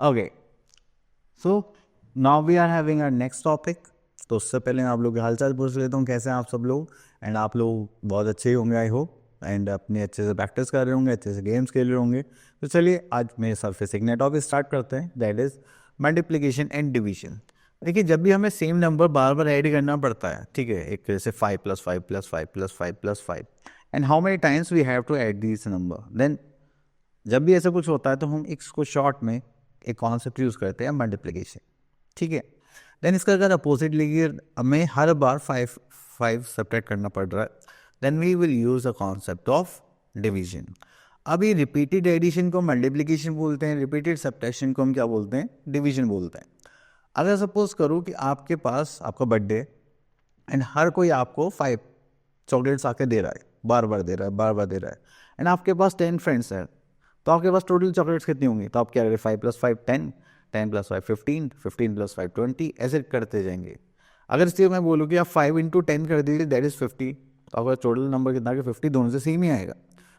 Okay, so now we are having our next topic. तो उससे पहले मैं आप लोग के हालचाल पूछ लेता हूँ, कैसे हैं आप सब लोग। एंड आप लोग बहुत अच्छे ही होंगे आई होप, एंड अपने अच्छे से प्रैक्टिस कर रहे होंगे, अच्छे से गेम्स खेल रहे होंगे। तो चलिए आज मेरे सरफेस एक नया टॉपिक स्टार्ट करते हैं, that is multiplication and division. देखिए, जब भी हमें सेम नंबर बार बार ऐड करना पड़ता है, ठीक है, एक तरह से 5 + 5 + 5 + 5 + 5, and how many times we have to add this number, then जब भी ऐसा कुछ होता है तो हम इसको शॉर्ट में एक कॉन्सेप्ट यूज़ करते हैं, मल्टीप्लिकेशन। ठीक है, देन इसका अगर अपोजिट लीजिए, हमें हर बार 5 सब्ट्रैक्ट करना पड़ रहा है, then we will use a concept of division. अब ये रिपीटेड एडिशन को मल्टीप्लिकेशन बोलते हैं, रिपीटेड सब्ट्रैक्शन को हम क्या बोलते हैं, डिवीजन बोलते हैं। अगर सपोज करूँ कि आपके पास आपका बर्थडे एंड हर कोई आपको 5 चॉकलेट्स आके दे रहा है, बार बार दे रहा है, बार बार दे रहा है, एंड आपके पास 10 फ्रेंड्स हैं, तो आपके पास टोटल चॉकलेट्स कितनी होंगी, तो आप क्या करें, 5 + 5 10, 10 + 5 15, 15 + 5 20, ऐसे करते जाएंगे। अगर इसलिए मैं बोलूँ कि आप 5 × 10 कर दीजिए, दैट इज़ 50, तो आपका टोटल नंबर कितना, 50, दोनों से सेम ही आएगा।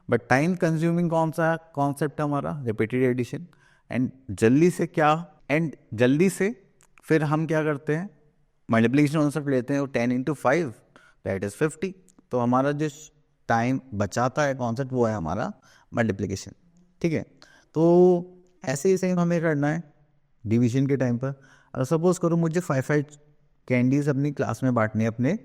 बट टाइम कंज्यूमिंग कौन सा कॉन्सेप्ट है हमारा, रिपीटेड एडिशन। एंड जल्दी से फिर हम क्या करते हैं, मल्टीप्लिकेशन कॉन्सेप्ट लेते हैं, 10 × 5 दैट इज़ 50। तो हमारा जो टाइम बचाता है कॉन्सेप्ट वो है हमारा मल्टीप्लिकेशन। ठीक है, तो ऐसे ही सेम हमें करना है डिवीजन के टाइम पर। अगर सपोज करो मुझे 5 कैंडीज़ अपनी क्लास में बांटनी है, अपने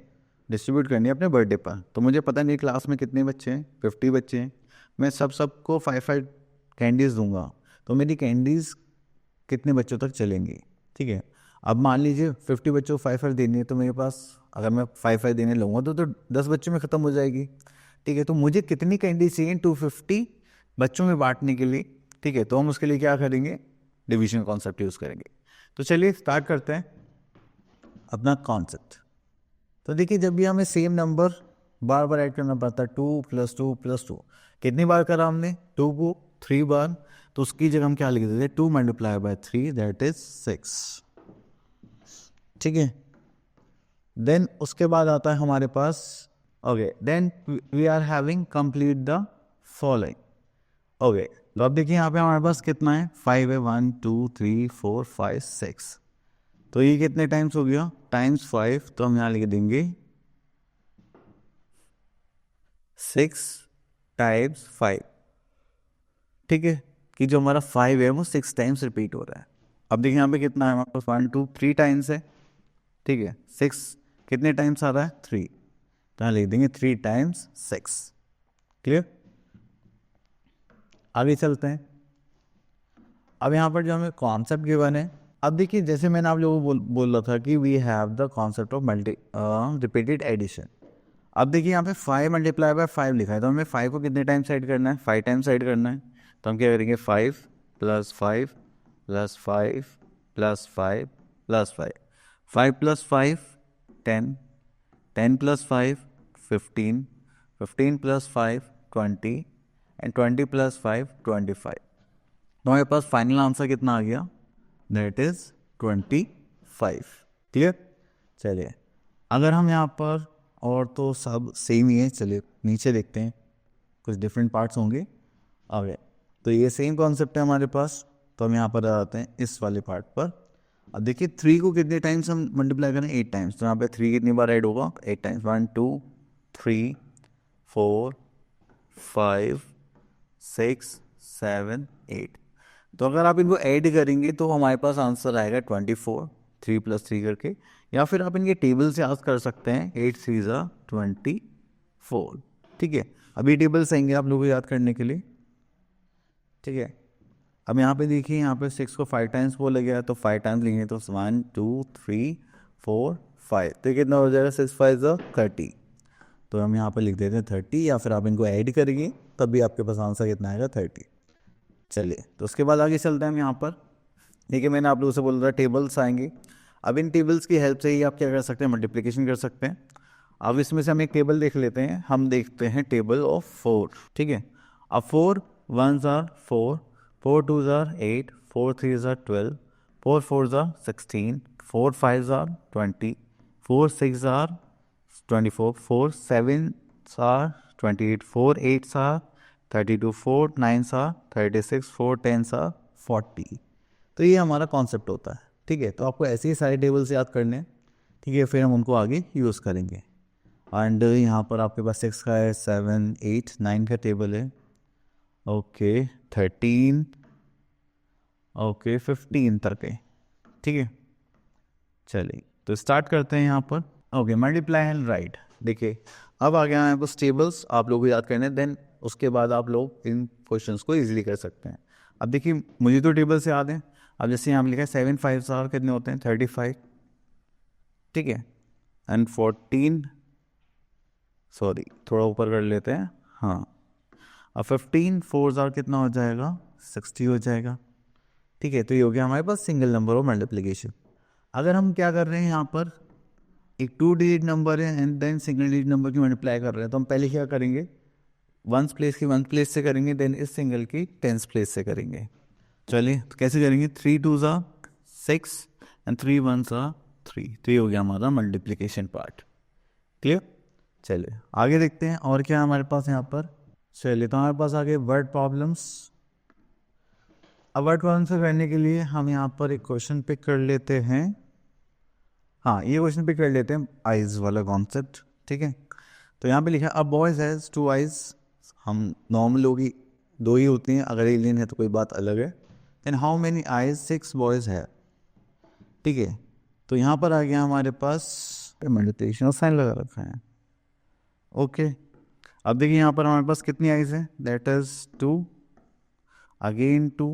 डिस्ट्रीब्यूट करनी है अपने बर्थडे पर, तो मुझे पता नहीं क्लास में कितने बच्चे हैं, 50 बच्चे हैं, मैं सबको 5 कैंडीज़ दूंगा, तो मेरी कैंडीज़ कितने बच्चों तक चलेंगी। ठीक है, अब मान लीजिए 50 बच्चों को 5 देनी है, तो मेरे पास अगर मैं 5 देने लूँगा तो 10 बच्चों में ख़त्म हो जाएगी। ठीक है, तो मुझे कितनी कैंडीज चाहिए 250 बच्चों में बांटने के लिए। ठीक है, तो हम उसके लिए क्या करेंगे, डिवीजन कॉन्सेप्ट यूज़ करेंगे। तो चलिए स्टार्ट करते हैं अपना कॉन्सेप्ट। तो देखिए, जब भी हमें सेम नंबर बार बार ऐड करना पड़ता है, 2 + 2 + 2, कितनी बार करा हमने, 2 को 3 बार, तो उसकी जगह हम क्या लिख देते हैं, 2 × 3 दैट इज 6। ठीक है, देन उसके बाद आता है हमारे पास, okay, then we are having complete the following. Okay, तो अब देखिए यहाँ पे हमारे पास कितना है, 5 है, 1 2 3 4 5 6, तो ये कितने टाइम्स हो गया, ×5, तो हम यहाँ लिख देंगे 6 × 5। ठीक है, कि जो हमारा 5 है वो 6 टाइम्स रिपीट हो रहा है। अब देखिए यहाँ पे कितना है हमारे पास, 1 2 3 टाइम्स है। ठीक है, 6 कितने टाइम्स आ रहा है, 3, तो यहाँ लिख देंगे 3 × 6। क्लियर, आगे चलते हैं। अब यहाँ पर जो हमें कॉन्सेप्ट गिवन है, अब देखिए जैसे मैंने आप लोगों को बोल रहा था कि we have the concept of repeated addition. अब देखिए यहाँ पे 5 × 5 लिखा है, तो हमें 5 को कितने टाइम्स ऐड करना है, 5 टाइम्स ऐड करना है। तो हम क्या करेंगे, 5 + 5 + 5 + 5 + 5, 5 + 5 10, 10 + 5 15, 15 + 5 20, एंड 20 + 5 25। तो हमारे पास फाइनल आंसर कितना आ गया, दैट इज 25। क्लियर, चलिए अगर हम यहाँ पर, और तो सब सेम ही है, चलिए नीचे देखते हैं, कुछ डिफरेंट पार्ट्स होंगे। ओके, तो ये सेम कॉन्सेप्ट है हमारे पास, तो हम यहाँ पर आ जाते हैं इस वाले पार्ट पर। अब देखिए 3 को कितने टाइम्स हम मल्टीप्लाई करें, 8 टाइम्स, तो यहाँ पे 3 कितनी बार ऐड होगा, 8 टाइम्स, 1 2 3 4 5 6 7 8। तो अगर आप इनको ऐड करेंगे तो हमारे पास आंसर आएगा 24, 3 + 3 करके, या फिर आप इनके टेबल से याद कर सकते हैं, 8 3 = 24। ठीक है, अभी टेबल्स आएंगे आप लोगों को याद करने के लिए। ठीक है, अब यहाँ पे देखिए, यहाँ पे 6 को 5 टाइम्स बोला गया है, तो 5 टाइम्स लिखेंगे, तो 1 2 3 4 5, तो कितना हो जाएगा, 6 5 = 30, तो हम यहाँ पर लिख देते हैं 30, या फिर आप इनको ऐड करेंगे तब भी आपके पास आंसर कितना आएगा, 30। चलिए, तो उसके बाद आगे चलते हैं हम यहाँ पर। देखिए मैंने आप लोगों से बोल रहा टेबल्स आएंगे, अब इन टेबल्स की हेल्प से ही आप क्या कर सकते हैं, मल्टीप्लिकेशन कर सकते हैं। अब इसमें से हम एक टेबल देख लेते हैं, हम देखते हैं टेबल ऑफ 4। ठीक है, अब 4 1s are 4, 4 2s are 8, 4 3s are 12, 4 4s are 16, 4 5s are 20, 4 6s are 24, 4 7s are 28, 4 8s are 32, 4 9s are 36, 4 10s are 40। तो ये हमारा कॉन्सेप्ट होता है, ठीक है। तो आपको ऐसे ही सारे टेबल्स याद करने हैं, ठीक है, फिर हम उनको आगे यूज़ करेंगे। एंड यहाँ पर आपके पास 6 का है, 7, 8, 9 का टेबल है, ओके 13, ओके 15 तक है, ठीक है। चलिए तो स्टार्ट करते हैं यहाँ पर। Okay, multiply and right. देखिए अब आ गया है बस टेबल्स आप लोगों को याद करने, देन उसके बाद आप लोग इन क्वेश्चंस को इजीली कर सकते हैं। अब देखिए मुझे तो टेबल से याद है। अब जैसे यहाँ लिखा है 7 5 आर कितने होते हैं, 35, ठीक है। एंड 14, सॉरी थोड़ा ऊपर कर लेते हैं, हाँ। अब 15 4 आर कितना हो जाएगा, 60 हो जाएगा, ठीक है। तो ये हो गया हमारे पास सिंगल नंबर ऑफ मल्टीप्लिकेशन। अगर हम क्या कर रहे हैं यहाँ पर, एक 2 डिजिट नंबर है and then single digit number की मल्टीप्लाई कर रहे हैं, तो हम पहले क्या करेंगे, वंस प्लेस की वन प्लेस से करेंगे, देन इस सिंगल की टेंस प्लेस से करेंगे। चलिए तो कैसे करेंगे, 3 2 6 एंड 3 1 3। तो ये हो गया हमारा मल्टीप्लिकेशन पार्ट, क्लियर। चलिए आगे देखते हैं और क्या हमारे पास यहाँ पर। चलिए तो हमारे पास आगे वर्ड प्रॉब्लम्स। अब वर्ड प्रॉब्लम से करने के लिए हम यहाँ पर एक क्वेश्चन पिक कर लेते हैं। हाँ ये क्वेश्चन पिक कर लेते हैं, आइज वाला कॉन्सेप्ट, ठीक है। तो यहाँ पे लिखा है अ बॉयज हैज़ 2 आइज। हम नॉर्मल लोग ही 2 ही होती हैं, अगर एलियन है तो कोई बात अलग है। Then how many eyes 6 boys है, ठीक है। तो यहाँ पर आ गया हमारे पास मल्टीप्लिकेशन साइन लगा रखा है, ओके। अब देखिए यहाँ पर हमारे पास कितनी आइज है, that is 2, again 2,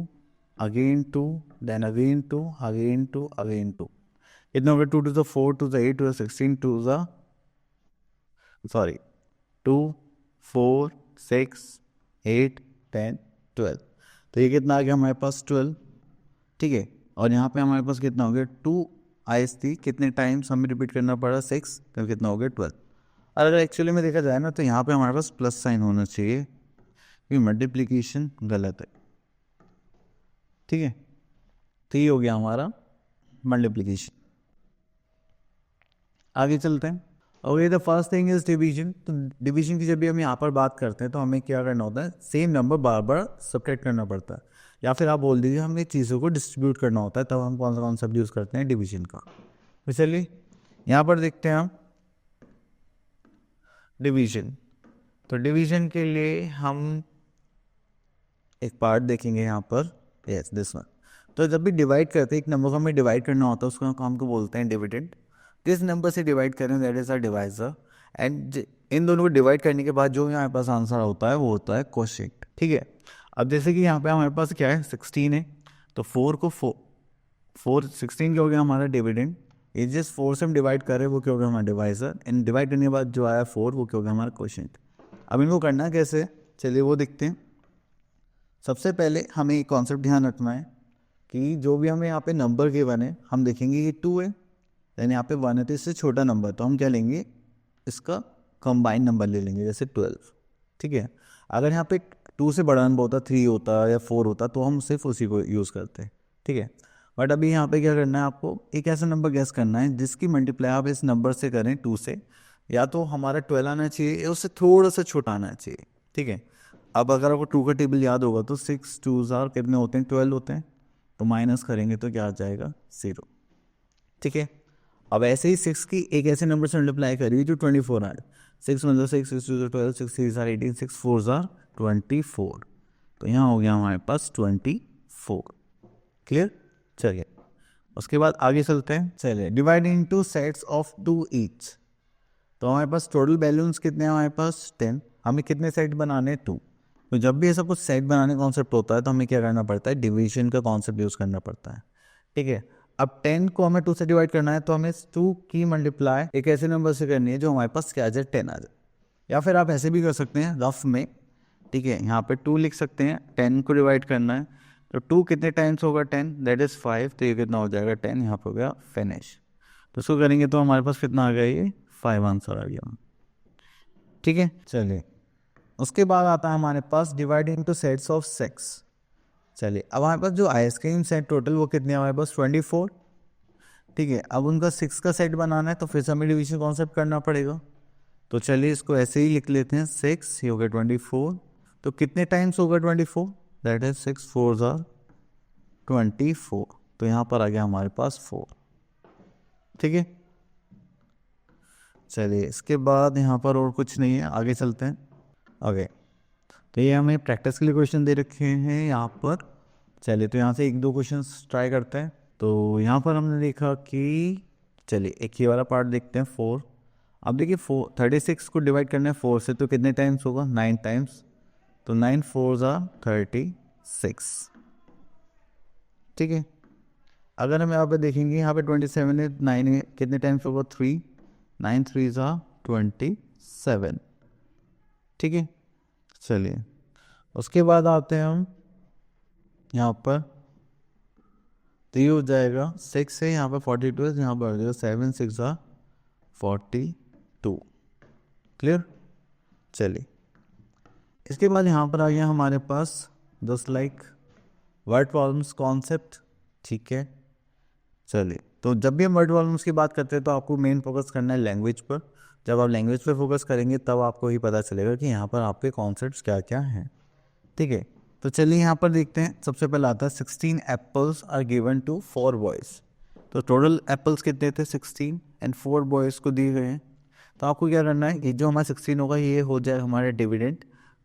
again 2, then again 2, again 2, again 2। कितना हो गया, 2 to the 4 to the 8 to the 16 to the 2 4 6 8 10 12। तो ये कितना आ गया हमारे पास 12, ठीक है। और यहाँ पे हमारे पास कितना हो गया, 2 आइस थी, कितने टाइम्स हमें रिपीट करना पड़ा, 6, तो कितना हो गया 12। और अगर एक्चुअली में देखा जाए ना तो यहाँ पे हमारे पास प्लस साइन होना चाहिए क्योंकि मल्टीप्लिकेशन गलत है, ठीक है। तो ये हो गया हमारा मल्टीप्लिकेशन। आगे चलते हैं। Okay the first thing is division. तो डिवीजन की जब भी हम यहाँ पर बात करते हैं तो हमें क्या करना होता है, सेम नंबर बार बार सब्ट्रैक्ट करना पड़ता है, या फिर आप बोल दीजिए हमें चीज़ों को डिस्ट्रीब्यूट करना होता है, तब हम कौन सा कॉन्सेप्ट यूज़ करते हैं, डिवीजन का। तो चलिए यहाँ पर देखते हैं हम डिवीजन। तो डिवीजन के लिए हम एक पार्ट देखेंगे यहाँ पर, यस दिस वन। तो जब भी डिवाइड करते हैं एक नंबर को हमें डिवाइड करना होता है, उसको हम को बोलते हैं डिविडेंड। किस नंबर से डिवाइड करें, that is a divisor. And in दोनों को डिवाइड करने के बाद जो हमारे पास आंसर होता है वो होता है कोशेंट, ठीक है। अब जैसे कि यहाँ पे हमारे पास क्या है, 16 है, तो 4 को 4 16 क्या हो गया हमारा डिविडेंड। ये जिस 4 से हम डिवाइड कर रहे हैं वो क्या हो गया हमारा डिवाइजर। इन डिवाइड करने के बाद जो आया 4 वो क्या हो गया हमारा कोशेंट। अब इनको करना कैसे, चलिए वो देखते हैं। सबसे पहले हमें एक कॉन्सेप्ट ध्यान रखना है कि जो भी हमें यहाँ पे नंबर गिवन है हम देखेंगे कि 2 है, यानी यहाँ पे 1 है तो इससे छोटा नंबर, तो हम क्या लेंगे, इसका कंबाइन नंबर ले लेंगे, जैसे 12, ठीक है। अगर यहाँ पे 2 से बड़ा नंबर होता, 3 होता या 4 होता तो हम सिर्फ उसी को यूज़ करते हैं, ठीक है। बट अभी यहाँ पे क्या करना है, आपको एक ऐसा नंबर गैस करना है जिसकी मल्टीप्लाई आप इस नंबर से करें 2 से, या तो हमारा 12 आना चाहिए या उससे थोड़ा सा छोटा आना चाहिए, ठीक है। अब अगर आपको 2 का टेबल याद होगा तो 6 2 कितने होते हैं, 12 होते हैं, तो माइनस करेंगे तो क्या आ जाएगा, 0, ठीक है। अब ऐसे ही 6 की एक ऐसे नंबर से मल्टीप्लाई करिए जो 24 आए, 6 मतलब 6 6 2 12 6 3 18 6 4 24, तो यहाँ हो गया हमारे पास 24, क्लियर। चलिए उसके बाद आगे चलते हैं। चलिए divide into sets of 2 each. तो हमारे पास टोटल बैलून्स कितने हैं हमारे पास 10, हमें कितने सेट बनाने हैं 2। तो जब भी ऐसा कुछ सेट बनाने का कॉन्सेप्ट होता है तो हमें क्या करना पड़ता है, डिवीजन का कॉन्सेप्ट यूज़ करना पड़ता है, ठीक है। अब 10 को हमें 2 से डिवाइड करना है तो हमें 2 की मल्टीप्लाई एक ऐसे नंबर से करनी है जो हमारे पास क्या आ जाए, 10 आ जाए। या फिर आप ऐसे भी कर सकते हैं रफ में, ठीक है। यहाँ पे 2 लिख सकते हैं, 10 को डिवाइड करना है तो 2 कितने टाइम्स होगा, 10, दैट इज़ 5, तो ये कितना हो जाएगा 10, यहाँ पे हो गया फिनिश। तो इसको करेंगे तो हमारे पास कितना आ गया, ये 5 आंसर आ गया, ठीक है। चलिए उसके बाद आता है हमारे पास डिवाइड इनटू सेट्स ऑफ 6। चलिए अब हमारे पास जो आइसक्रीम सेट टोटल वो कितने हमारे पास 24, ठीक है। अब उनका 6 का सेट बनाना है तो फिर से हमें डिवीजन कॉन्सेप्ट करना पड़ेगा। तो चलिए इसको ऐसे ही लिख लेते हैं, 6 ये हो गया 24, तो कितने टाइम्स होगा 24, दैट इज 6 4 24, तो यहाँ पर आ गया हमारे पास 4। ठीक है, चलिए इसके बाद यहाँ पर और कुछ नहीं है, आगे चलते हैं। ओके, तो ये हमें प्रैक्टिस के लिए क्वेश्चन दे रखे हैं यहाँ पर। चलिए तो यहाँ से 1-2 क्वेश्चन ट्राई करते हैं। तो यहाँ पर हमने देखा कि, चलिए एक ये वाला पार्ट देखते हैं 4। अब देखिए 36 को डिवाइड करना है 4 से, तो कितने टाइम्स होगा? 9 टाइम्स। तो 9 4 36। ठीक है, अगर हम यहाँ पे देखेंगे, यहाँ पे 27 है, 9 है, कितने टाइम्स होगा? 3। 9 3 27। ठीक है, चलिए उसके बाद आते हैं हम यहाँ पर, तो ये हो जाएगा 6 है, यहाँ पर 42 है, यहाँ पर आ जाएगा 7 6 42। क्लियर? चलिए इसके बाद यहाँ पर आ गया हमारे पास just like word problems concept. ठीक है, चलिए तो जब भी हम वर्ड प्रॉब्लम्स की बात करते हैं तो आपको मेन फोकस करना है लैंग्वेज पर। जब आप लैंग्वेज पर फोकस करेंगे तब आपको ही पता चलेगा कि यहाँ पर आपके कॉन्सेप्ट्स क्या क्या हैं। ठीक है, तो चलिए यहाँ पर देखते हैं। सबसे पहले आता है 16 apples are given to 4 boys. तो टोटल एप्पल्स कितने थे? 16, एंड 4 बॉयज़ को दिए गए हैं। तो आपको क्या करना है, ये जो हमारा 16 होगा ये हो जाए हमारे dividend,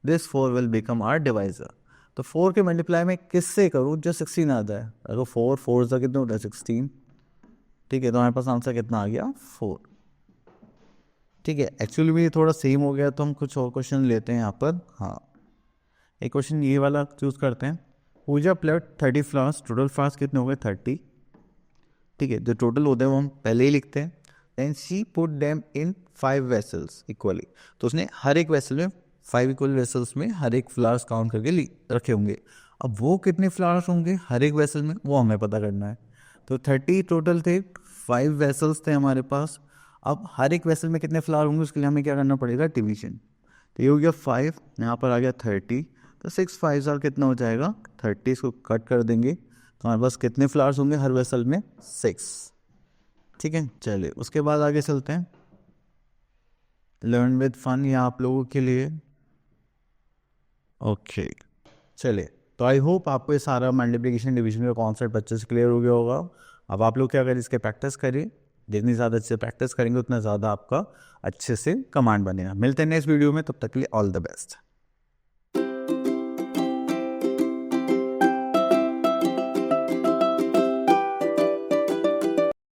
this 4 will become our divisor. तो 4 के मल्टीप्लाई में किससे करूँ? जो 16 आता है, अगर 4 4 से कितना होता है? 16। ठीक है, तो हमारे पास आंसर कितना आ गया? 4। ठीक है, एक्चुअली भी थोड़ा सेम हो गया, तो हम कुछ और क्वेश्चन लेते हैं यहाँ पर। हाँ, एक क्वेश्चन ये वाला चूज़ करते हैं। पूजा प्लेट 30 फ्लावर्स, टोटल फ्लावर्स कितने हो गए? 30। ठीक है, जो टोटल होते हैं वो हम पहले ही लिखते हैं। Then she put them in 5 vessels equally. तो उसने हर एक वेसल में 5 इक्वल वेसल्स में हर एक फ्लावर्स काउंट करके रखे होंगे। अब वो कितने फ्लावर्स होंगे हर एक वेसल में, वो हमें पता करना है। तो 30 टोटल थे, 5 वेसल्स थे हमारे पास। अब हर एक वेसल में कितने फ्लावर होंगे उसके लिए हमें क्या करना पड़ेगा? डिवीजन। तो ये हो गया 5, यहाँ पर आ गया 30। तो 6 5 कितना हो जाएगा? 30। इसको कट कर देंगे तो हमारे पास कितने फ्लावर्स होंगे हर वेसल में? 6। ठीक है, चलिए उसके बाद आगे चलते हैं। लर्न विद फन, ये आप लोगों के लिए। ओके, चलिए तो आई होप आपको ये सारा मल्टीप्लिकेशन डिवीजन का कॉन्सेप्ट अच्छे से क्लियर हो गया होगा। अब आप लोग क्या करें, इसके प्रैक्टिस करिए। जितनी ज़्यादा अच्छे से प्रैक्टिस करेंगे उतना ज़्यादा आपका अच्छे से कमांड बनेगा। मिलते हैं नेक्स्ट वीडियो में, तब तक के लिए ऑल द बेस्ट।